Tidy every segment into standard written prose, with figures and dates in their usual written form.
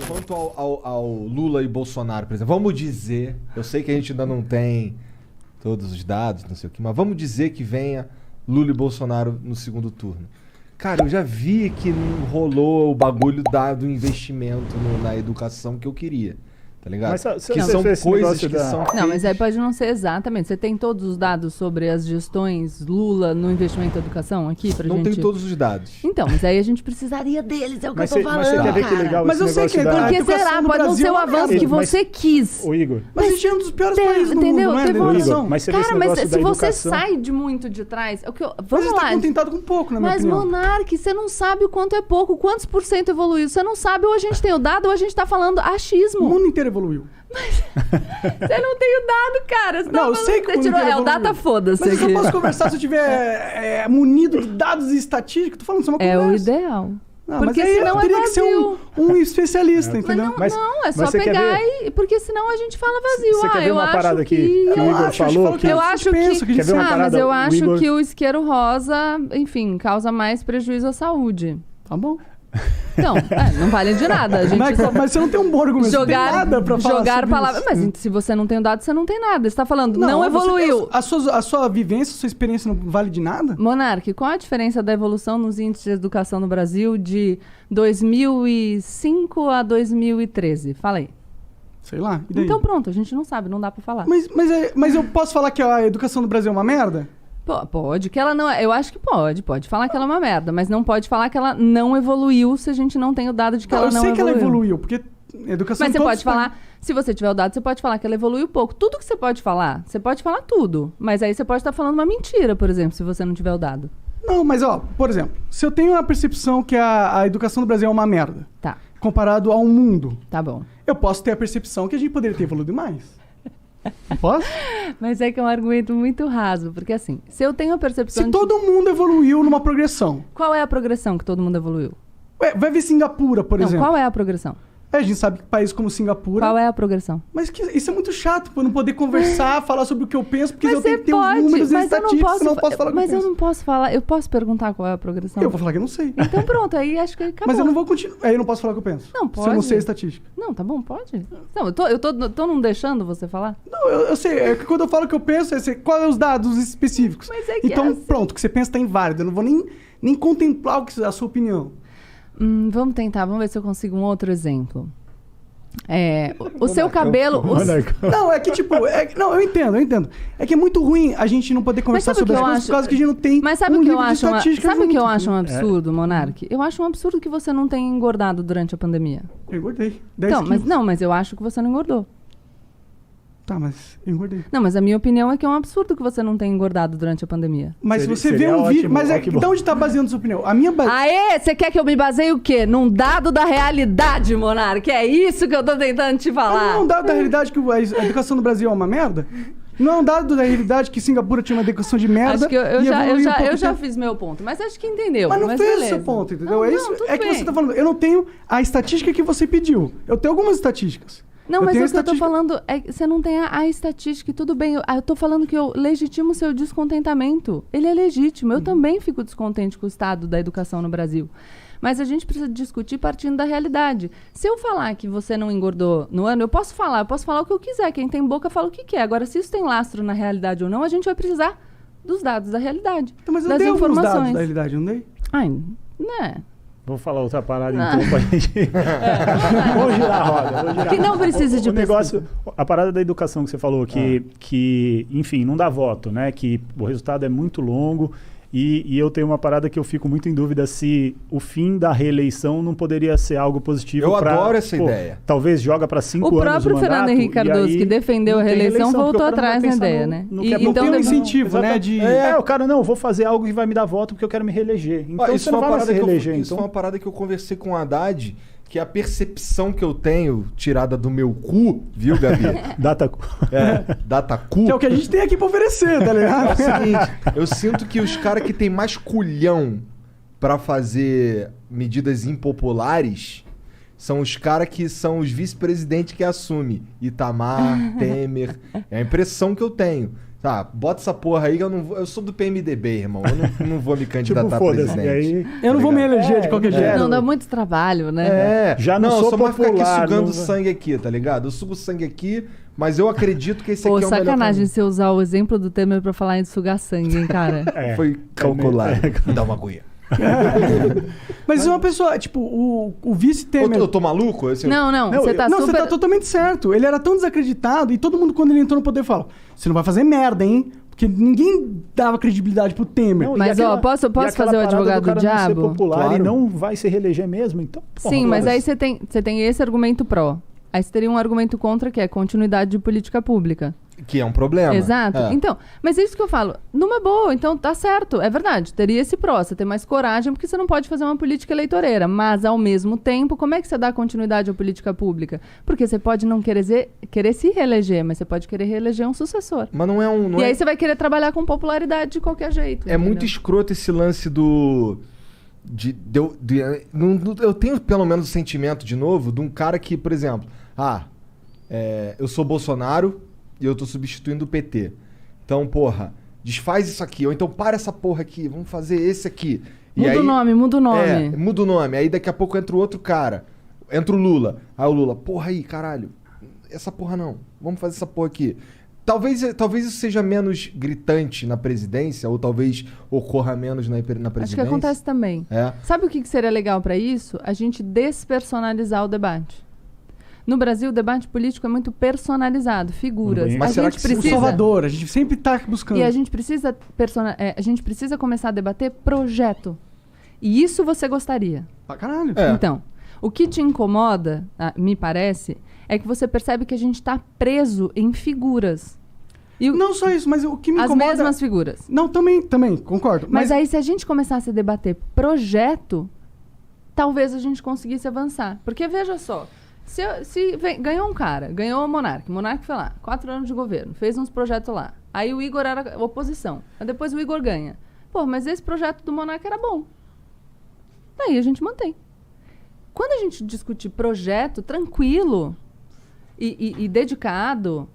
Quanto ao Lula e Bolsonaro, por exemplo, vamos dizer, eu sei que a gente ainda não tem todos os dados, não sei o que, mas vamos dizer que venha Lula e Bolsonaro no segundo turno. Cara, eu já vi que não rolou o bagulho do investimento na educação que eu queria. Tá ligado? Mas que são coisas que são... Não, mas aí pode não ser exatamente. Você tem todos os dados sobre as gestões Lula no investimento em educação aqui pra gente? Não tem todos os dados. Então, mas aí a gente precisaria deles, é o que eu tô falando, mas você quer ver que legal Mas esse eu sei negócio que da... Porque será? Pode não ser o avanço que você quis. Ô, Igor. Mas a gente é um dos piores países do mundo, entendeu? não é? Teve Da uma- educação. Mas você vê esse Cara, mas negócio se da você educação... sai de muito de trás... É o que eu, Mas vamos ele lá. tá contentado com pouco, na minha Mas, opinião. Monark, você não sabe o quanto é pouco, quantos por cento evoluiu. Você não sabe, ou a gente tem o dado, ou a gente tá falando O achismo. mundo inteiro evoluiu. Você não tem o dado, cara. Você Não, eu tá sei que você o mundo tirou, inteiro o data evoluiu. foda-se Mas eu só aqui. posso conversar se eu tiver munido de dados e estatísticas. Tô falando, isso é uma É o conversa. ideal. Não, Porque mas aí senão eu é teria que ser vazio. um especialista, Mas entendeu? não, Mas- não, é só mas você quer pegar ver? e... Porque senão a gente fala vazio. Você quer ver eu uma acho parada que o Eu Igor acho, falou? que Eu a gente acho pensa, que... a gente Quer ver uma mas parada? eu O acho Igor- que o isqueiro rosa, enfim, causa mais prejuízo à saúde. Tá bom. Então, não vale de nada. A gente Mas você não tem um bom argumento, você não tem nada pra falar jogar sobre palavras. isso. Mas se você não tem o dado, você não tem nada. Você tá falando, não você evoluiu. tem a sua vivência, a sua experiência não vale de nada? Monark, qual a diferença da evolução nos índices de educação no Brasil de 2005 a 2013? Fala aí. Sei lá, e daí? Então pronto, a gente não sabe, não dá pra falar. Mas eu posso falar que a educação do Brasil é uma merda? Pode, que ela não é. Eu acho que pode falar que ela é uma merda, mas não pode falar que ela não evoluiu se a gente não tem o dado de que ela eu não sei evoluiu. que ela evoluiu, porque educação Mas você em todos pode os falar, se você tiver o dado, você pode falar que ela evoluiu pouco. Tudo que você pode falar tudo. Mas aí você pode estar falando uma mentira, por exemplo, se você não tiver o dado. Não, mas por exemplo, se eu tenho a percepção que a educação do Brasil é uma merda, Tá, comparado ao mundo, tá bom. eu posso ter a percepção que a gente poderia ter evoluído mais. Posso? Mas é que é um argumento muito raso, porque assim, se eu tenho a percepção Se todo mundo evoluiu numa progressão. Qual é a progressão que todo mundo evoluiu? Ué, vai ver Singapura, por Não, exemplo. qual é a progressão? A gente sabe que países como Singapura... Qual é a progressão? Mas isso é muito chato, pra eu não poder conversar, falar sobre o que eu penso, porque Mas eu tenho que ter pode, os números e mas eu não estatísticas, posso, senão eu não posso falar o que eu mas eu penso. não posso falar, eu posso perguntar qual é a progressão? Eu vou falar que eu não sei. Então pronto, aí acho que acabou. Mas eu não vou continuar. Aí eu não posso falar o que eu penso. Não, Se eu não pode. sei a estatística. Não, tá bom, pode. Não, eu tô não deixando você falar? Não, eu sei. É que quando eu falo o que eu penso, qual é os dados específicos. Mas é que então, é assim. pronto, o que você pensa tá inválido. Eu não vou nem contemplar a sua opinião. Vamos tentar, vamos ver se eu consigo um outro exemplo. O seu cabelo... Não, é que tipo... não, eu entendo. É que é muito ruim a gente não poder conversar sabe o sobre que as eu coisas acho? por causa que a gente não tem Mas sabe um o que eu livro de acho? estatística Sabe o que eu junto, acho um entendeu? absurdo, Monark? Eu acho um absurdo que você não tenha engordado durante a pandemia. Eu engordei. 10 Então, quilos. mas eu acho que você não engordou. Tá, mas eu engordei. Não, mas a minha opinião é que é um absurdo que você não tenha engordado durante a pandemia. Mas Seria- se você vê seria um vídeo... ótimo, Mas ó, que bom. de onde tá baseando a sua opinião? A minha... Aê, você quer que eu me baseie o quê? Num dado da realidade, Monark? É isso que eu tô tentando te Mas falar. não é um dado da realidade que a educação do Brasil é uma merda? Não é um dado da realidade que Singapura tinha uma educação de merda? Acho que eu e já, evoluiu em pouco eu já tempo? fiz meu ponto, mas acho que entendeu. Mas não fez o beleza. seu ponto, entendeu? Não, é não, isso. tudo É que bem. você tá falando. Eu não tenho a estatística que você pediu. Eu tenho algumas estatísticas. Não, mas tenho o que eu tô estatística- falando é que você não tem a estatística e tudo bem. Eu tô falando que eu legitimo o seu descontentamento. Ele é legítimo. Eu também fico descontente com o estado da educação no Brasil. Mas a gente precisa discutir partindo da realidade. Se eu falar que você não engordou no ano, eu posso falar o que eu quiser. Quem tem boca fala o que quer. Agora, se isso tem lastro na realidade ou não, a gente vai precisar dos dados da realidade. Então, mas eu das dei alguns dados informações. da realidade, não dei? Ai, né? Vou falar outra parada então pra gente. Vamos girar a roda. Vamos girar. Que não precise de o negócio, a parada da educação que você falou, que, enfim, não dá voto, né? Que o resultado é muito longo. E eu tenho uma parada que eu fico muito em dúvida se o fim da reeleição não poderia ser algo positivo. Eu adoro essa ideia. Talvez joga para 5 O anos próprio mandato, Fernando Henrique e Cardoso, aí que defendeu não a tem reeleição, porque voltou o cara não vai atrás na pensar ideia, no- né? no E- que é bom. Não tem um deve- incentivo, né? Exatamente. O cara, não, vou fazer algo que vai me dar voto porque eu quero me reeleger. Então Ó, você não vai mais se reeleger. isso foi Então, uma parada que eu conversei com o Haddad, que a percepção que eu tenho, tirada do meu cu, viu, Gabi? data... Data cu. Que é o que a gente tem aqui pra oferecer, tá É o ligado? seguinte, eu sinto que os caras que tem mais culhão pra fazer medidas impopulares são os caras que são os vice-presidentes que assumem. Itamar, Temer. É a impressão que eu tenho. Tá, bota essa porra aí que eu sou do PMDB, irmão. Eu não vou me candidatar Tipo, a foda-se. presidente. E aí, Eu não vou me eleger de qualquer jeito. Não dá muito trabalho, né? Já não sou só vou ficar aqui popular, sugando não- sangue aqui, tá ligado? Eu sugo sangue aqui, mas eu acredito que esse Pô, aqui é o melhor sacanagem caminho. você usar o exemplo do Temer pra falar em sugar sangue, hein, cara? Foi calculado. Me dá uma aguinha. Mas uma pessoa, tipo, o vice-Temer... Eu tô maluco? Não, você tá Não, super... você tá totalmente certo. Ele era tão desacreditado e todo mundo, quando ele entrou no poder, fala: você não vai fazer merda, hein? Porque ninguém dava credibilidade pro Temer. Não, e Mas, ó, posso e aquela fazer o parada advogado cara do não ser diabo? popular Claro. e não vai se reeleger mesmo, então... porra, Sim, mas foda-se. aí você tem esse argumento pró. Aí você teria um argumento contra, que é continuidade de política pública. Que é um problema. Exato. É. Então, mas é isso que eu falo. Numa boa, então tá certo. É verdade. Teria esse pró. Você tem mais coragem, porque você não pode fazer uma política eleitoreira. Mas, ao mesmo tempo, como é que você dá continuidade à política pública? Porque você pode não querer se reeleger, mas você pode querer reeleger um sucessor. Mas não é um... Não E é... aí você vai querer trabalhar com popularidade de qualquer jeito. É muito entendeu? escroto esse lance do... eu tenho pelo menos o sentimento, de novo, de um cara que, por exemplo... eu sou Bolsonaro e eu tô substituindo o PT. Então, porra, desfaz isso aqui. Ou então para essa porra aqui, vamos fazer esse aqui. Muda o nome. Muda o nome. Aí daqui a pouco entra o outro cara. Entra o Lula. Aí o Lula, porra aí, caralho. Essa porra não. Vamos fazer essa porra aqui. Talvez isso seja menos gritante na presidência, ou talvez ocorra menos na presidência. Acho que acontece também. É. Sabe o que seria legal pra isso? A gente despersonalizar o debate. No Brasil, o debate político é muito personalizado, figuras. Mas a será gente que sim? O precisa... Salvador, a gente sempre tá buscando. E a gente precisa começar a debater projeto. E isso você gostaria. Pra caralho. É. Então, o que te incomoda, me parece, é que você percebe que a gente está preso em figuras. E Não só isso, mas o que me as incomoda... mesmas figuras. Não, também, concordo. Mas aí, se a gente começasse a debater projeto, talvez a gente conseguisse avançar. Porque, veja só, ganhou um cara, ganhou o Monark. O Monark foi lá, 4 anos de governo, fez uns projetos lá. Aí o Igor era oposição. Aí depois o Igor ganha. Pô, mas esse projeto do Monark era bom. Daí a gente mantém. Quando a gente discutir projeto tranquilo e dedicado,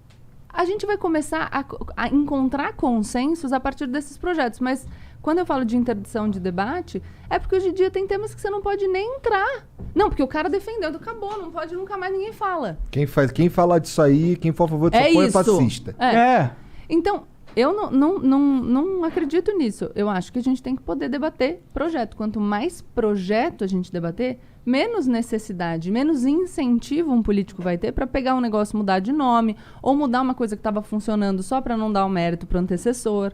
a gente vai começar a encontrar consensos a partir desses projetos. Mas quando eu falo de interdição de debate, é porque hoje em dia tem temas que você não pode nem entrar. Não, porque o cara defendeu, acabou, não pode, nunca mais ninguém fala. Quem falar disso aí, quem for a favor disso é fascista. É. Então, eu não acredito nisso. Eu acho que a gente tem que poder debater projeto. Quanto mais projeto a gente debater, menos necessidade, menos incentivo um político vai ter para pegar um negócio, mudar de nome, ou mudar uma coisa que estava funcionando só para não dar o mérito para o antecessor.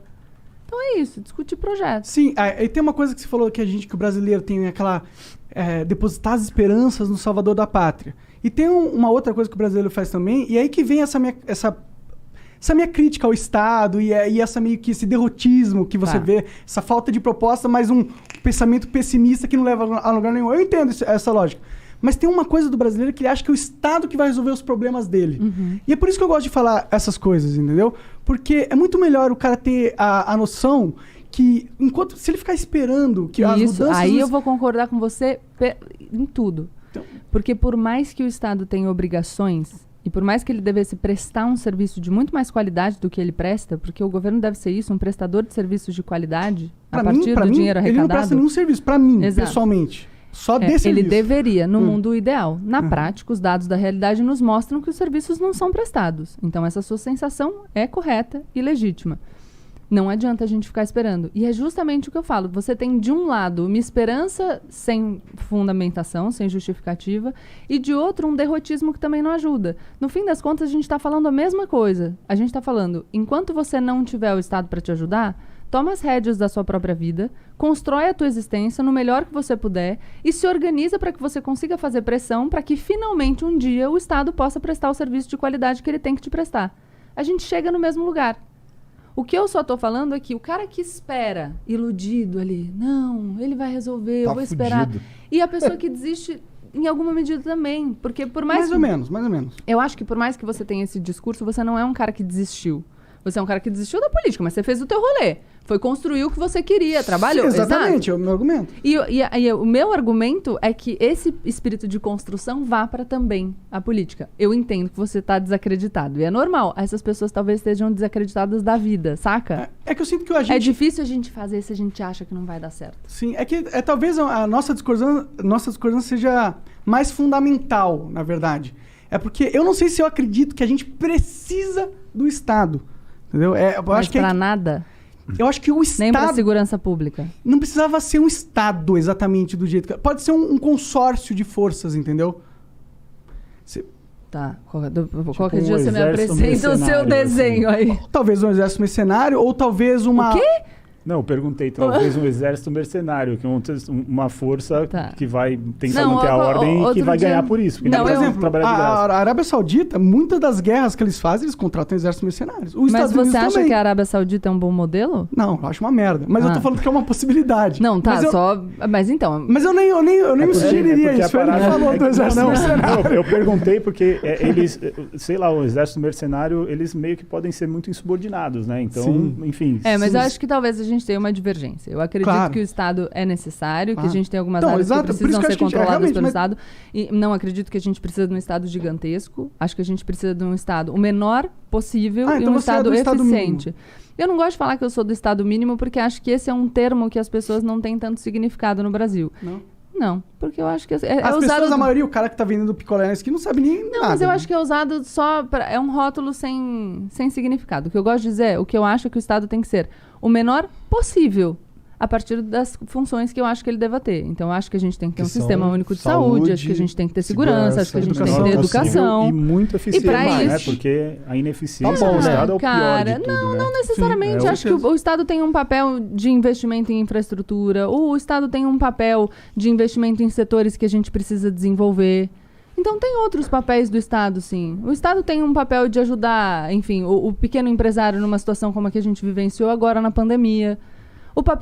Então é isso, discutir projetos. Sim, e tem uma coisa que você falou que que o brasileiro tem aquela... depositar as esperanças no salvador da pátria. E tem uma outra coisa que o brasileiro faz também, e aí que vem essa minha crítica ao Estado e essa meio que esse derrotismo que você vê, essa falta de proposta, mas um pensamento pessimista que não leva a lugar nenhum. Eu entendo essa lógica. Mas tem uma coisa do brasileiro que ele acha que é o Estado que vai resolver os problemas dele. Uhum. E é por isso que eu gosto de falar essas coisas, entendeu? Porque é muito melhor o cara ter a noção que, se ele ficar esperando que as mudanças... Aí eu vou concordar com você em tudo. Então, porque por mais que o Estado tenha obrigações, e por mais que ele devesse prestar um serviço de muito mais qualidade do que ele presta, porque o governo deve ser isso, um prestador de serviços de qualidade, a partir do dinheiro arrecadado... Ele não presta nenhum serviço, pra mim, Exato. Pessoalmente. Só desse ele serviço. deveria, no mundo ideal. Na prática, os dados da realidade nos mostram que os serviços não são prestados. Então, essa sua sensação é correta e legítima. Não adianta a gente ficar esperando. E é justamente o que eu falo. Você tem, de um lado, uma esperança sem fundamentação, sem justificativa, e, de outro, um derrotismo que também não ajuda. No fim das contas, a gente está falando a mesma coisa. A gente está falando, enquanto você não tiver o Estado para te ajudar, toma as rédeas da sua própria vida, constrói a tua existência no melhor que você puder e se organiza para que você consiga fazer pressão para que, finalmente, um dia, o Estado possa prestar o serviço de qualidade que ele tem que te prestar. A gente chega no mesmo lugar. O que eu só tô falando é que o cara que espera, iludido ali, não, ele vai resolver, eu vou esperar. Fudido. E a pessoa que desiste, em alguma medida também. Porque por mais... Mais ou menos. Eu acho que por mais que você tenha esse discurso, você não é um cara que desistiu. Você é um cara que desistiu da política, mas você fez o teu rolê. Foi construir o que você queria, trabalhou. Sim, exatamente, Exato. é o meu argumento. E o meu argumento é que esse espírito de construção vá para também a política. Eu entendo que você está desacreditado. E é normal. Essas pessoas talvez estejam desacreditadas da vida, saca? É que eu sinto que a gente... É difícil a gente fazer se a gente acha que não vai dar certo. Sim, é que talvez a nossa discordância seja mais fundamental, na verdade. É porque eu não sei se eu acredito que a gente precisa do Estado. Entendeu? Eu Mas acho que pra nada. Eu acho que o Nem pra Estado segurança pública. não precisava ser um Estado exatamente do jeito que... Pode ser um consórcio de forças, entendeu? Tá. Qualquer um dia você me exército apresenta o seu mercenário, desenho aí. Talvez um exército mercenário ou talvez uma... O quê? Não, eu perguntei, talvez um exército mercenário, que é uma força Tá. que vai tentar Não, manter a ordem e que outro vai dia- ganhar por isso. Porque Não, ninguém eu- vai Por exemplo, trabalhar de graça. a Arábia Saudita, muitas das guerras que eles fazem, eles contratam exércitos mercenários. Os Mas Estados Unidos você acha também. que a Arábia Saudita é um bom modelo? Não, eu acho uma merda. Mas eu tô falando que é uma possibilidade. Não, tá, mas eu, só... Mas então... Mas eu nem me sugeriria porque a isso. Foi ele que parada falou é do que- exército não, mercenário. não, eu perguntei porque eles, sei lá, o exército mercenário, eles meio que podem ser muito insubordinados, né? Então, Sim. enfim. mas eu acho que talvez a gente tenha uma divergência. Eu acredito Claro. que o Estado é necessário, que a Claro. gente tem algumas Então, áreas exato, que por isso precisam que eu ser acho que a gente- controladas realmente, pelo mas- Estado. E não acredito que a gente precisa de um Estado gigantesco. Acho que a gente precisa de um Estado o menor possível e então um você é Estado do Estado eficiente. Eu não gosto de falar que eu sou do Estado mínimo, porque acho que esse é um termo que as pessoas não têm tanto significado no Brasil. Não, porque eu acho que é As usado... pessoas, a maioria, o cara que tá vendendo picolé na esquina não sabe nem Não, nada. mas eu né? acho que é usado só para... É um rótulo sem significado. O que eu gosto de dizer, o que eu acho é que o Estado tem que ser o menor possível, a partir das funções que eu acho que ele deva ter. Então, eu acho que a gente tem que ter Que um sistema são único de saúde, saúde, acho que a gente tem que ter segurança, acho que a gente tem que Educação ter possível educação. E muito eficiente, pra né? isso- Porque a ineficiência Tá bom, do né? Estado é o pior Cara, de tudo, não, né? não necessariamente. Sim, Acho que o Estado tem um papel de investimento em infraestrutura, o Estado tem um papel de investimento em setores que a gente precisa desenvolver. Então, tem outros papéis do Estado, sim. O Estado tem um papel de ajudar, enfim, o pequeno empresário numa situação como a que a gente vivenciou agora na pandemia.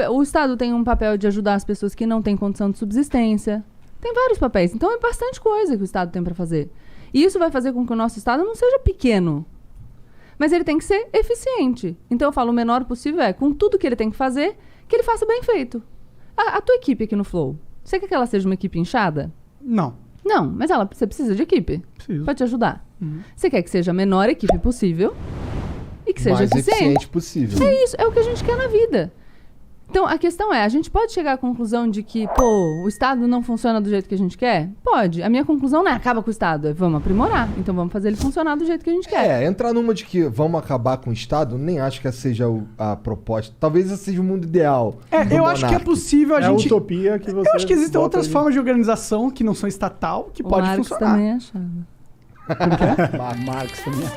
O Estado tem um papel de ajudar as pessoas que não têm condição de subsistência. Tem vários papéis. Então, é bastante coisa que o Estado tem para fazer. E isso vai fazer com que o nosso Estado não seja pequeno. Mas ele tem que ser eficiente. Então, eu falo, o menor possível com tudo que ele tem que fazer, que ele faça bem feito. A tua equipe aqui no Flow, você quer que ela seja uma equipe inchada? Não. Não, mas você precisa de equipe Preciso. para te ajudar. Você quer que seja a menor equipe possível e que seja mais eficiente. eficiente possível. É isso, é o que a gente quer na vida. Então, a questão é, a gente pode chegar à conclusão de que, o Estado não funciona do jeito que a gente quer? Pode. A minha conclusão não é acaba com o Estado, é vamos aprimorar. Então, vamos fazer ele funcionar do jeito que a gente quer. Entrar numa de que vamos acabar com o Estado, nem acho que essa seja a proposta. Talvez esse seja o mundo ideal. do Eu acho que é monarca. possível a É a gente... utopia que você Eu acho que existem bota outras ali. formas de organização que não são estatal que O pode Marx funcionar. também achava. Marx também.